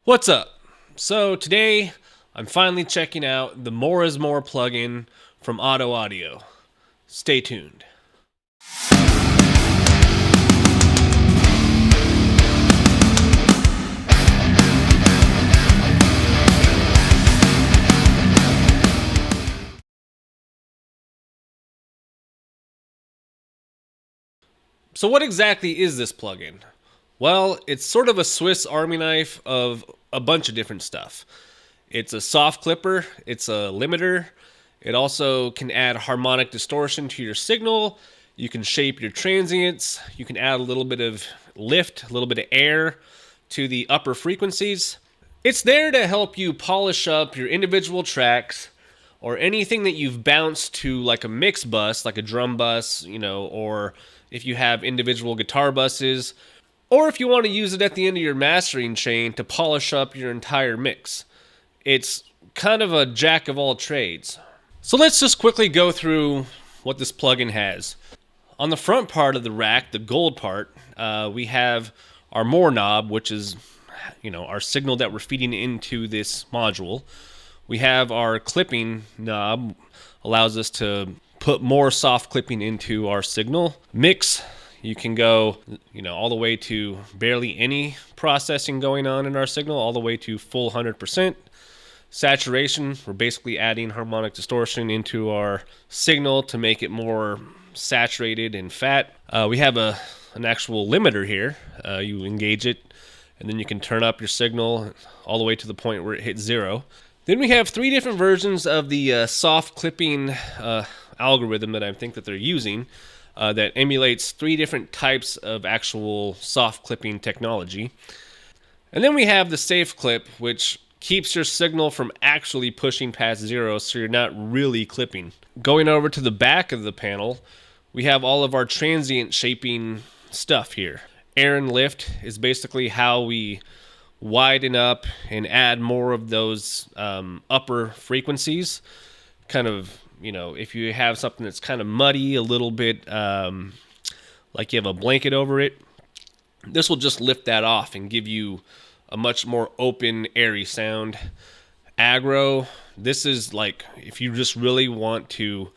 What's up? So today I'm finally checking out the More is More plugin from Otto Audio. Stay tuned. So what exactly is this plugin? Well, it's sort of a Swiss Army knife of a bunch of different stuff. It's a soft clipper, it's a limiter, it also can add harmonic distortion to your signal, you can shape your transients, you can add a little bit of lift, a little bit of air to the upper frequencies. It's there to help you polish up your individual tracks or anything that you've bounced to like a mix bus, like a drum bus, or if you have individual guitar buses, or if you want to use it at the end of your mastering chain to polish up your entire mix. It's kind of a jack of all trades. So let's just quickly go through what this plugin has. On the front part of the rack, the gold part, we have our More knob, which is our signal that we're feeding into this module. We have our clipping knob, allows us to put more soft clipping into our signal. Mix, you can go, all the way to barely any processing going on in our signal, all the way to full 100%. Saturation, we're basically adding harmonic distortion into our signal to make it more saturated and fat. We have an actual limiter here. You engage it, and then you can turn up your signal all the way to the point where it hits 0. Then we have 3 different versions of the soft clipping algorithm that I think that they're using that emulates 3 different types of actual soft clipping technology. And then we have the safe clip, which keeps your signal from actually pushing past 0, so you're not really clipping. Going over to the back of the panel, we have all of our transient shaping stuff here. Air and lift is basically how we widen up and add more of those upper frequencies. Kind of, if you have something that's kind of muddy, a little bit like you have a blanket over it, this will just lift that off and give you a much more open, airy sound. Aggro, this is like if you just really want to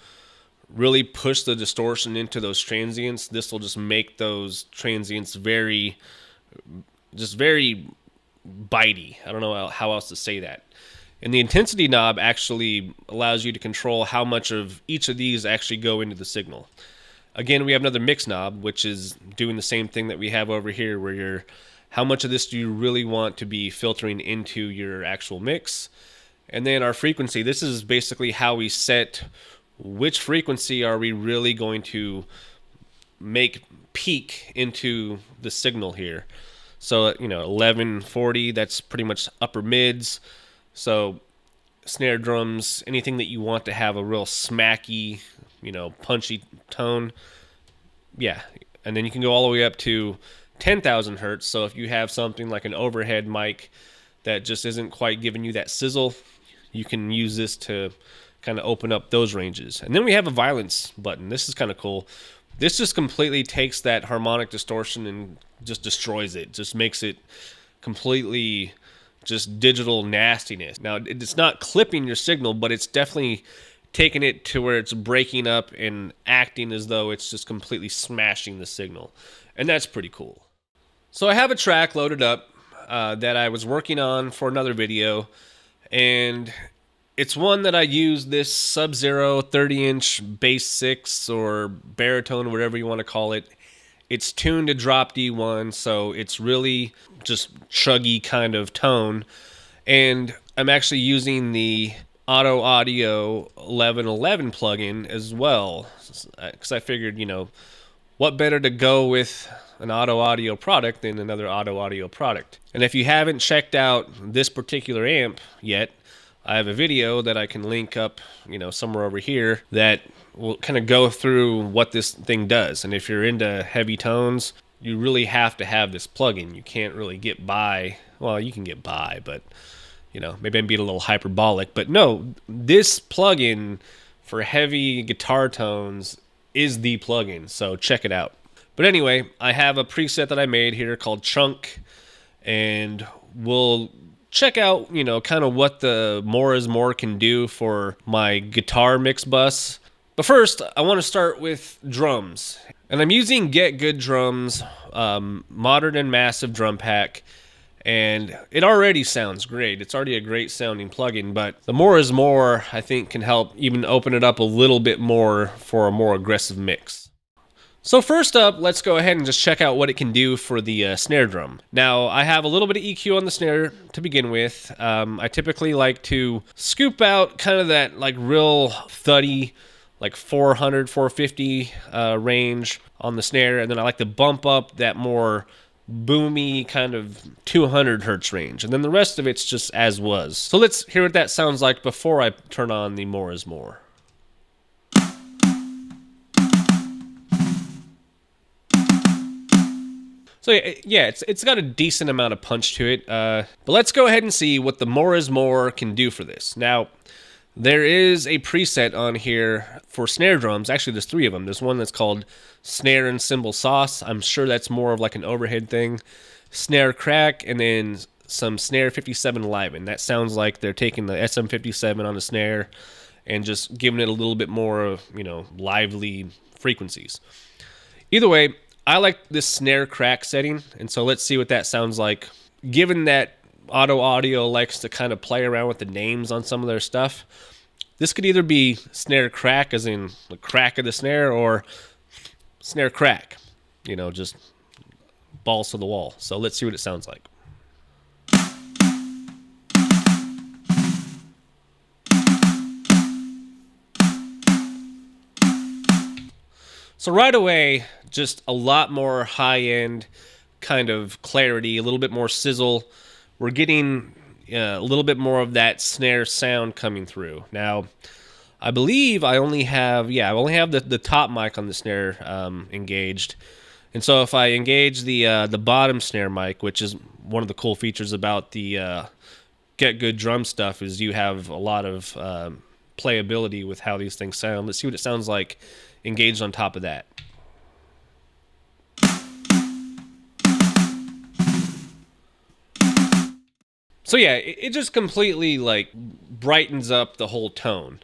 really push the distortion into those transients, this will just make those transients very bitey. I don't know how else to say that. And the intensity knob actually allows you to control how much of each of these actually go into the signal. Again, we have another mix knob, which is doing the same thing that we have over here, where how much of this do you really want to be filtering into your actual mix. And then our frequency, this is basically how we set which frequency are we really going to make peak into the signal here. So, 1140, that's pretty much upper mids. So snare drums, anything that you want to have a real smacky, punchy tone. Yeah. And then you can go all the way up to 10,000 hertz. So if you have something like an overhead mic that just isn't quite giving you that sizzle, you can use this to kind of open up those ranges. And then we have a violence button. This is kind of cool. This just completely takes that harmonic distortion and just destroys it. Just makes it completely just digital nastiness. Now, it's not clipping your signal, but it's definitely taking it to where it's breaking up and acting as though it's just completely smashing the signal. And that's pretty cool. So I have a track loaded up that I was working on for another video, and it's one that I use this Sub-Zero 30-inch bass 6 or baritone, whatever you want to call it. It's tuned to drop D1, so it's really just chuggy kind of tone. And I'm actually using the Otto Audio 1111 plugin as well, because I figured, what better to go with an Otto Audio product than another Otto Audio product. And if you haven't checked out this particular amp yet, I have a video that I can link up, somewhere over here that will kind of go through what this thing does. And if you're into heavy tones, you really have to have this plugin. You can't really get by. Well, you can get by, but maybe I'm being a little hyperbolic. But no, this plugin for heavy guitar tones is the plugin. So check it out. But anyway, I have a preset that I made here called Chunk, and we'll check out, kind of what the more is more can do for my guitar mix bus. But first, I want to start with drums. And I'm using Get Good Drums, Modern and Massive Drum Pack. And it already sounds great. It's already a great sounding plugin, but the more is more, I think, can help even open it up a little bit more for a more aggressive mix. So first up, let's go ahead and just check out what it can do for the snare drum. Now, I have a little bit of EQ on the snare to begin with. I typically like to scoop out kind of that like real thuddy, like 400, 450 range on the snare, and then I like to bump up that more boomy kind of 200 hertz range, and then the rest of it's just as was. So let's hear what that sounds like before I turn on the more is more. So yeah, it's got a decent amount of punch to it, but let's go ahead and see what the more is more can do for this. Now, there is a preset on here for snare drums. Actually, there's 3 of them. There's one that's called Snare and Cymbal Sauce. I'm sure that's more of like an overhead thing. Snare Crack, and then some Snare 57 Liven. That sounds like they're taking the SM57 on the snare and just giving it a little bit more, lively frequencies. Either way, I like this Snare Crack setting, and so let's see what that sounds like. Given that Otto Audio likes to kind of play around with the names on some of their stuff, this could either be Snare Crack, as in the crack of the snare, or Snare Crack, just balls to the wall. So let's see what it sounds like. So right away, just a lot more high-end kind of clarity, a little bit more sizzle. We're getting a little bit more of that snare sound coming through. Now, I believe I only have the top mic on the snare engaged. And so if I engage the bottom snare mic, which is one of the cool features about the Get Good Drum stuff, is you have a lot of playability with how these things sound. Let's see what it sounds like engaged on top of that. So yeah, it just completely like brightens up the whole tone.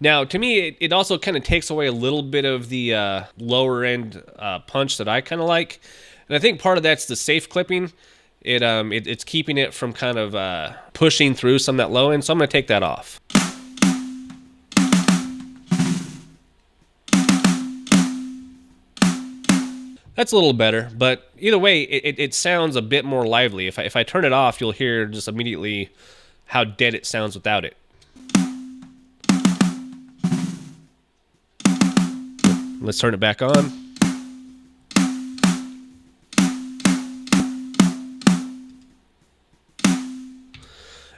Now, to me, it also kind of takes away a little bit of the lower end punch that I kind of like, and I think part of that's the safe clipping. It's keeping it from kind of pushing through some of that low end. So I'm going to take that off. That's a little better, but either way, it sounds a bit more lively. If I turn it off, you'll hear just immediately how dead it sounds without it. Let's turn it back on.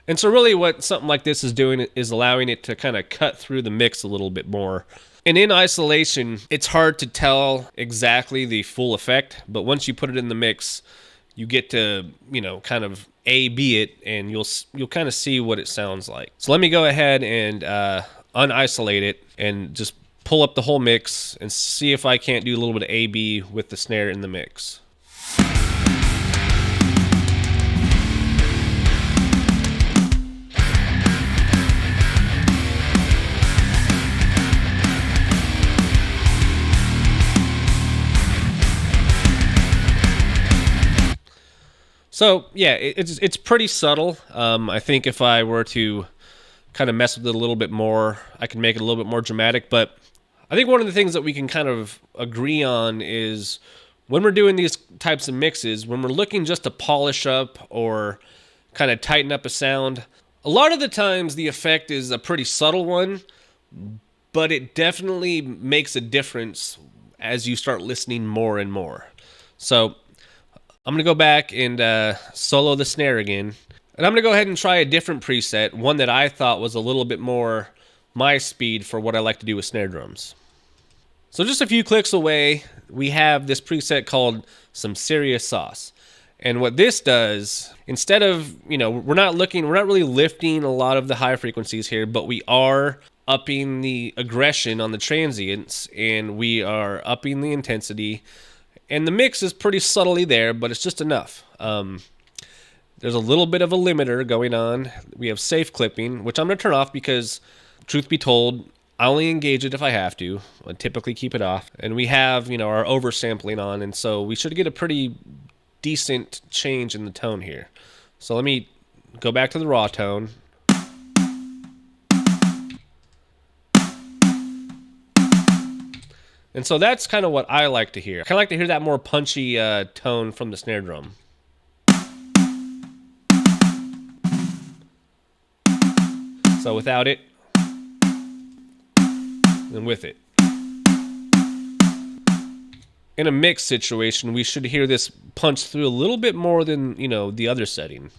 And so really what something like this is doing is allowing it to kind of cut through the mix a little bit more. And in isolation, it's hard to tell exactly the full effect, but once you put it in the mix, you get to, kind of A-B it, and you'll kind of see what it sounds like. So let me go ahead and unisolate it and just pull up the whole mix and see if I can't do a little bit of A-B with the snare in the mix. So yeah, it's pretty subtle. I think if I were to kind of mess with it a little bit more, I can make it a little bit more dramatic. But I think one of the things that we can kind of agree on is when we're doing these types of mixes, when we're looking just to polish up or kind of tighten up a sound, a lot of the times the effect is a pretty subtle one, but it definitely makes a difference as you start listening more and more. So I'm going to go back and solo the snare again. And I'm going to go ahead and try a different preset, one that I thought was a little bit more my speed for what I like to do with snare drums. So just a few clicks away, we have this preset called Some Serious Sauce. And what this does, instead of, we're not really lifting a lot of the high frequencies here, but we are upping the aggression on the transients, and we are upping the intensity. And the mix is pretty subtly there, but it's just enough. There's a little bit of a limiter going on. We have safe clipping, which I'm going to turn off because, truth be told, I only engage it if I have to. I typically keep it off. And we have, our oversampling on, and so we should get a pretty decent change in the tone here. So let me go back to the raw tone. And so that's kind of what I like to hear. I kind of like to hear that more punchy tone from the snare drum. So without it, and with it. In a mix situation, we should hear this punch through a little bit more than, the other setting.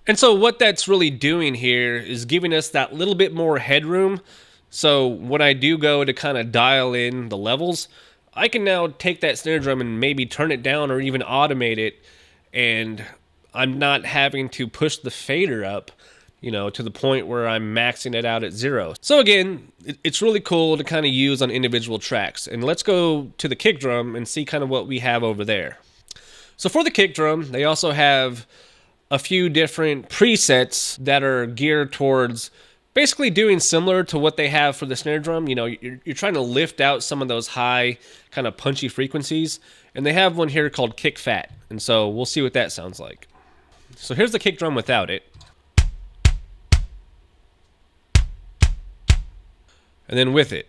And so what that's really doing here is giving us that little bit more headroom. So when I do go to kind of dial in the levels, I can now take that snare drum and maybe turn it down or even automate it, and I'm not having to push the fader up, to the point where I'm maxing it out at 0. So again, it's really cool to kind of use on individual tracks. And let's go to the kick drum and see kind of what we have over there. So for the kick drum, they also have a few different presets that are geared towards basically doing similar to what they have for the snare drum. You're trying to lift out some of those high kind of punchy frequencies, and they have one here called kick fat. And so we'll see what that sounds like. So here's the kick drum without it. And then with it.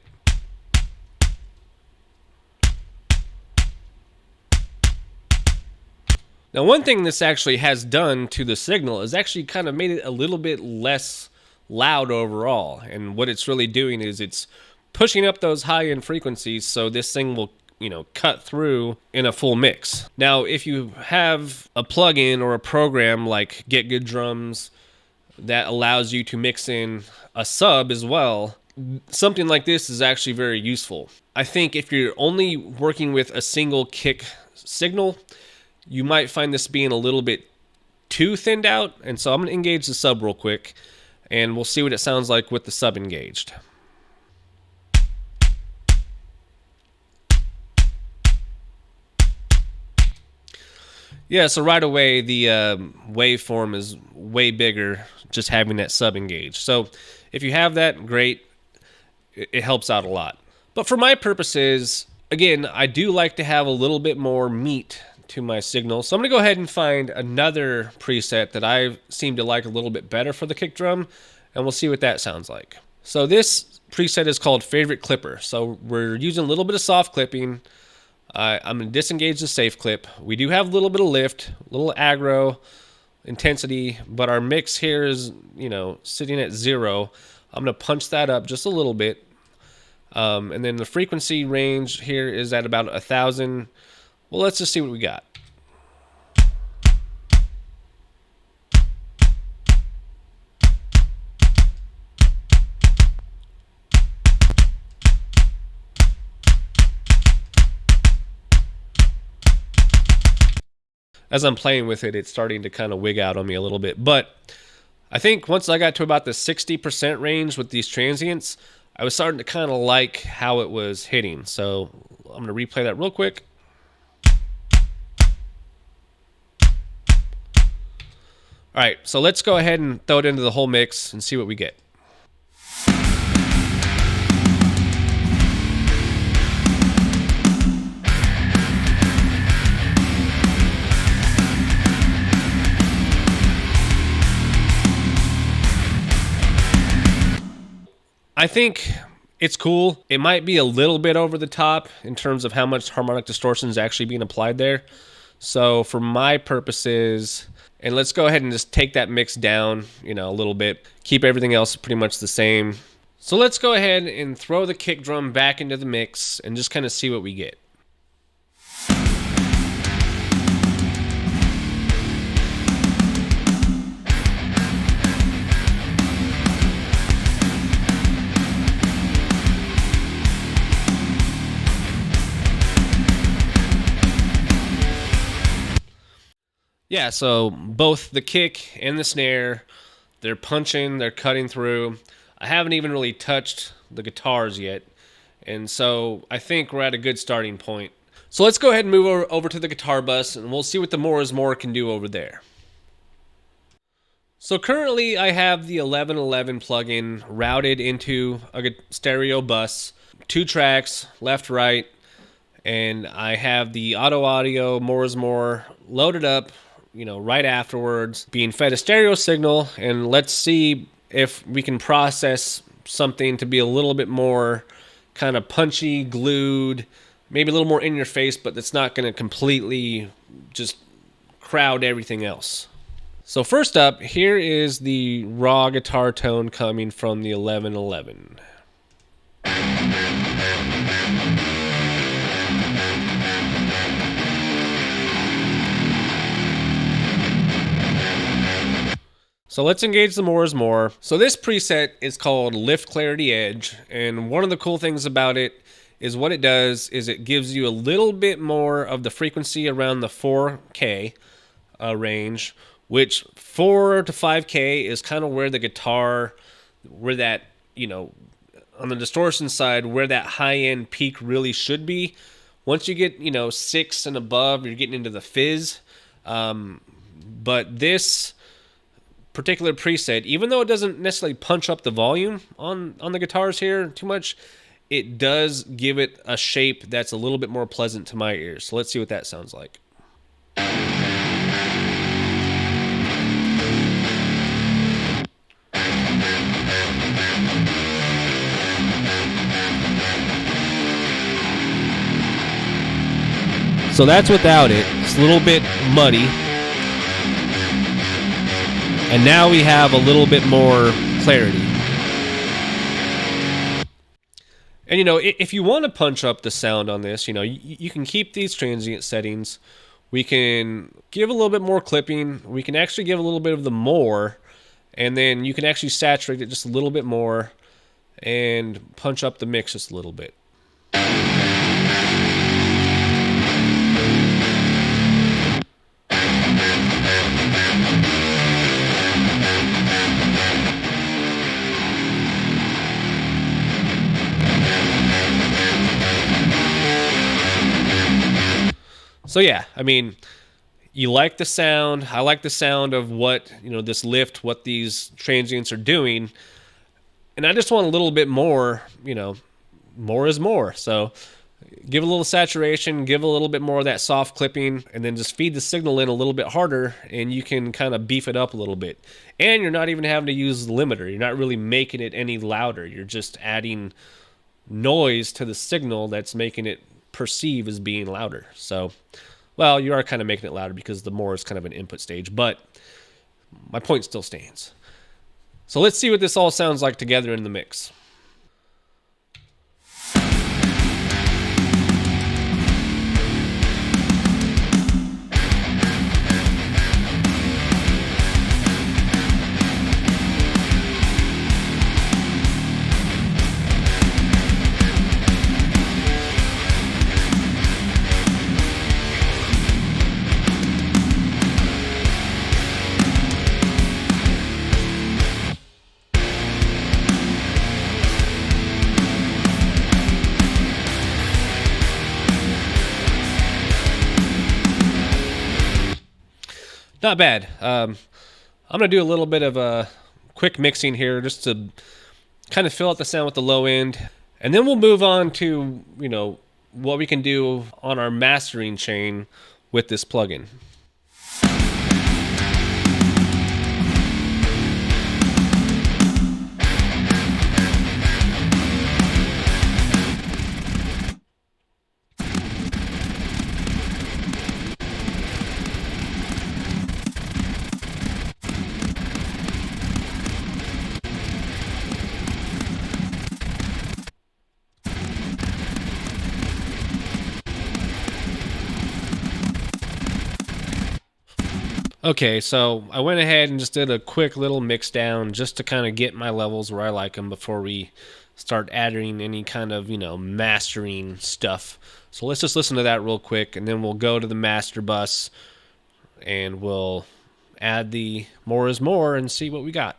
Now, one thing this actually has done to the signal is actually kind of made it a little bit less loud overall. And what it's really doing is it's pushing up those high-end frequencies so this thing will, cut through in a full mix. Now, if you have a plugin or a program like Get Good Drums that allows you to mix in a sub as well, something like this is actually very useful. I think if you're only working with a single kick signal, you might find this being a little bit too thinned out. And so I'm going to engage the sub real quick, and we'll see what it sounds like with the sub engaged. Yeah, so right away, the waveform is way bigger just having that sub engaged. So if you have that, great. It helps out a lot. But for my purposes, again, I do like to have a little bit more meat to my signal. So I'm going to go ahead and find another preset that I seem to like a little bit better for the kick drum, and we'll see what that sounds like. So this preset is called Favorite Clipper. So we're using a little bit of soft clipping. I'm going to disengage the safe clip. We do have a little bit of lift, a little aggro intensity, but our mix here is, sitting at 0. I'm going to punch that up just a little bit. And then the frequency range here is at about 1,000. Well, let's just see what we got. As I'm playing with it, it's starting to kind of wig out on me a little bit. But I think once I got to about the 60% range with these transients, I was starting to kind of like how it was hitting. So I'm going to replay that real quick. All right, so let's go ahead and throw it into the whole mix and see what we get. I think it's cool. It might be a little bit over the top in terms of how much harmonic distortion is actually being applied there. So for my purposes, and let's go ahead and just take that mix down, a little bit. Keep everything else pretty much the same. So let's go ahead and throw the kick drum back into the mix and just kind of see what we get. Yeah, so both the kick and the snare, they're punching, they're cutting through. I haven't even really touched the guitars yet. And so I think we're at a good starting point. So let's go ahead and move over to the guitar bus, and we'll see what the More is More can do over there. So currently I have the 1111 plugin routed into a stereo bus, 2 tracks, left, right, and I have the Otto Audio More is More loaded up, right afterwards, being fed a stereo signal, and let's see if we can process something to be a little bit more kind of punchy, glued, maybe a little more in your face, but that's not going to completely just crowd everything else. So first up, here is the raw guitar tone coming from the 1111. So let's engage the More is More. So this preset is called Lift Clarity Edge, and one of the cool things about it is what it does is it gives you a little bit more of the frequency around the 4K range, which 4 to 5K is kind of where the guitar, where that, on the distortion side, where that high-end peak really should be. Once you get, 6 and above, you're getting into the fizz. But this particular preset, even though it doesn't necessarily punch up the volume on the guitars here too much, it does give it a shape that's a little bit more pleasant to my ears. So let's see what that sounds like. So that's without it. It's a little bit muddy. And now we have a little bit more clarity. And, if you want to punch up the sound on this, you can keep these transient settings. We can give a little bit more clipping. We can actually give a little bit of the more. And then you can actually saturate it just a little bit more and punch up the mix just a little bit. So yeah, you like the sound. I like the sound of what, this lift, what these transients are doing. And I just want a little bit more, more is more. So give a little saturation, give a little bit more of that soft clipping, and then just feed the signal in a little bit harder, and you can kind of beef it up a little bit. And you're not even having to use the limiter. You're not really making it any louder. You're just adding noise to the signal that's making it perceive as being louder. So, well, you are kind of making it louder because the more is kind of an input stage, but my point still stands. So let's see what this all sounds like together in the mix. Not bad. I'm going to do a little bit of a quick mixing here just to kind of fill out the sound with the low end. And then we'll move on to, what we can do on our mastering chain with this plugin. Okay, so I went ahead and just did a quick little mix down just to kind of get my levels where I like them before we start adding any kind of, mastering stuff. So let's just listen to that real quick, and then we'll go to the master bus and we'll add the More is More and see what we got.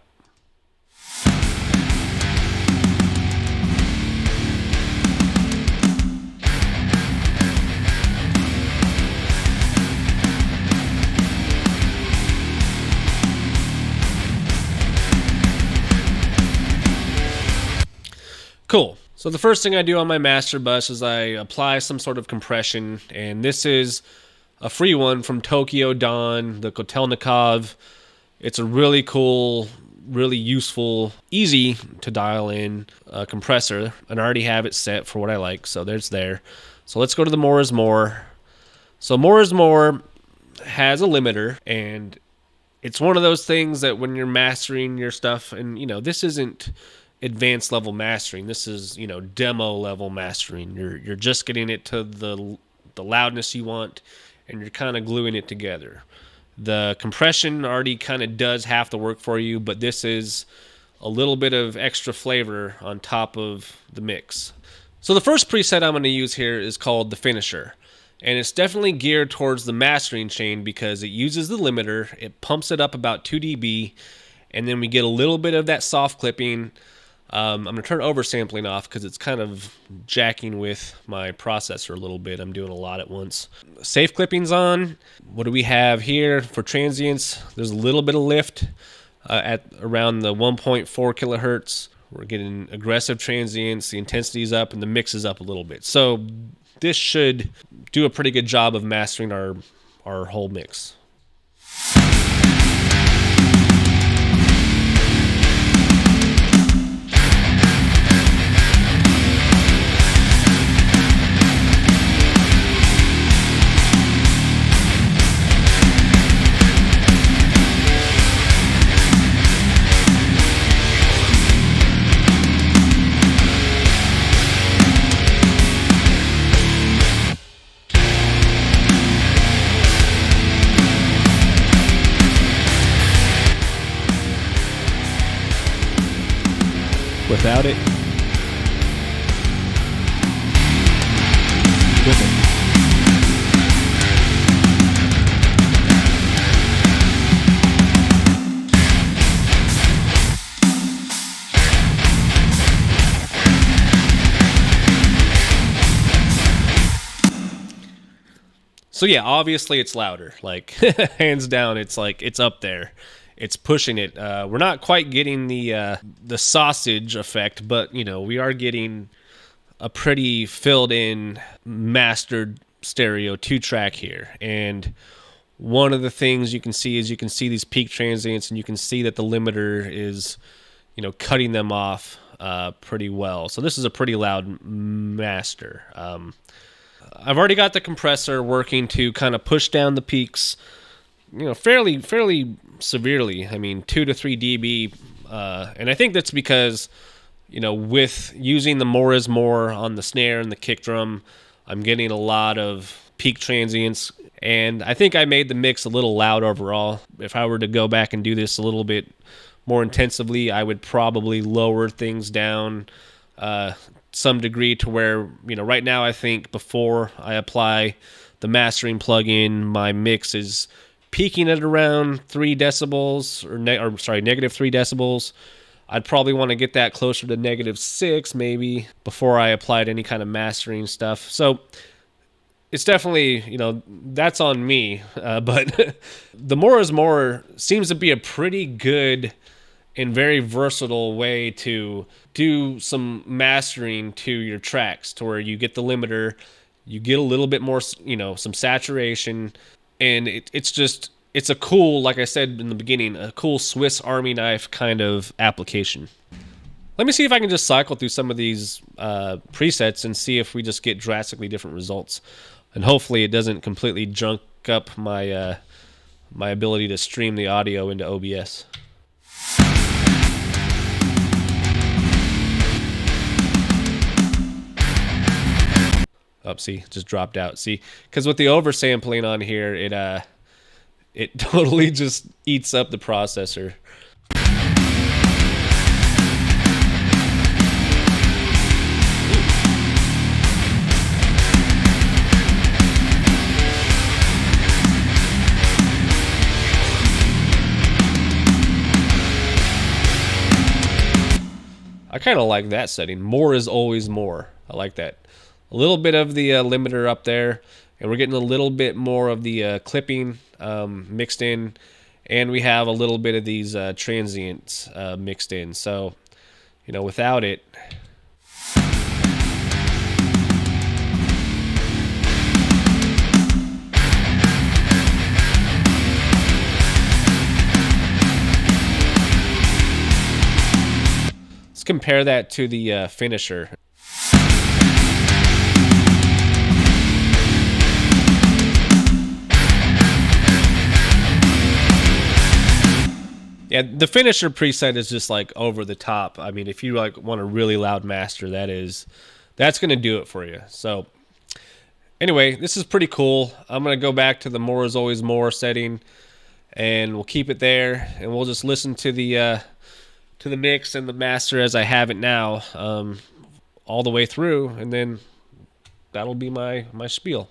So the first thing I do on my master bus is I apply some sort of compression, and this is a free one from Tokyo Dawn, the Kotelnikov. It's a really cool, really useful, easy to dial in compressor, and I already have it set for what I like, so there's there. So let's go to the more is more. So more is more has a limiter, and it's one of those things that when you're mastering your stuff, and this isn't advanced level mastering, this is demo level mastering. You're just getting it to the loudness you want, and you're kind of gluing it together. The compression already kind of does half the work for you, but this is a little bit of extra flavor on top of the mix. So the first preset I'm going to use here is called the Finisher. And it's definitely geared towards the mastering chain because it uses the limiter, it pumps it up about 2 dB, and then we get a little bit of that soft clipping. I'm going to turn oversampling off because it's kind of jacking with my processor a little bit. I'm doing a lot at once. Safe clipping's on. What do we have here for transients? There's a little bit of lift at around the 1.4 kilohertz. We're getting aggressive transients. The intensity's up and the mix is up a little bit. So this should do a pretty good job of mastering our whole mix. Without it, with it. So yeah, obviously it's louder. Like hands down, it's up there. It's pushing it. We're not quite getting the sausage effect, but we are getting a pretty filled in mastered stereo 2-track here. And one of the things you can see is these peak transients, and you can see that the limiter is cutting them off pretty well. So this is a pretty loud master. I've already got the compressor working to kind of push down the peaks, fairly severely. I mean, 2 to 3 dB, and I think that's because, with using the more is more on the snare and the kick drum, I'm getting a lot of peak transients, and I think I made the mix a little loud overall. If I were to go back and do this a little bit more intensively, I would probably lower things down some degree to where, right now I think before I apply the mastering plugin, my mix is peaking at around 3 decibels negative 3 decibels. I'd probably want to get that closer to -6 maybe before I applied any kind of mastering stuff. So it's definitely, that's on me. But the more is more seems to be a pretty good and very versatile way to do some mastering to your tracks, to where you get the limiter, you get a little bit more, some saturation, and it's a cool, like I said in the beginning, a cool Swiss Army knife kind of application. Let me see if I can just cycle through some of these presets and see if we just get drastically different results. And hopefully it doesn't completely junk up my my ability to stream the audio into OBS. Oh, see, just dropped out. See, because with the oversampling on here, it totally just eats up the processor. I kind of like that setting. More is always more. I like that. A little bit of the limiter up there, and we're getting a little bit more of the clipping mixed in, and we have a little bit of these transients mixed in. So, without it, compare that to the finisher. Yeah, the finisher preset is just like over the top. I mean, if you like want a really loud master, that's going to do it for you. So anyway, this is pretty cool. I'm going to go back to the more is always more setting, and we'll keep it there, and we'll just listen to the mix and the master as I have it now, all the way through, and then that'll be my spiel.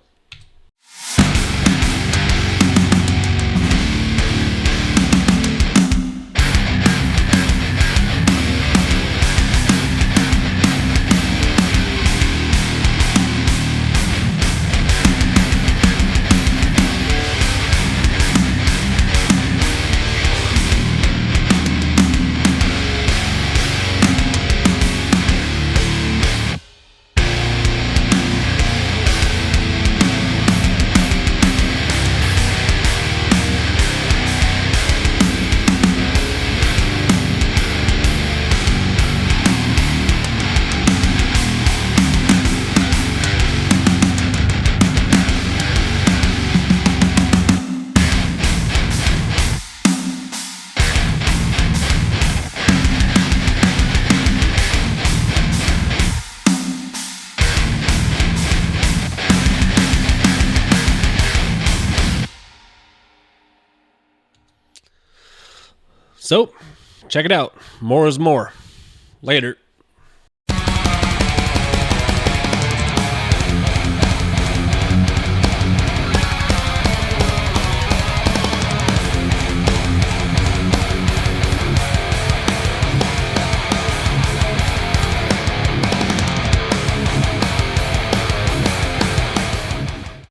So, check it out. More is more. Later.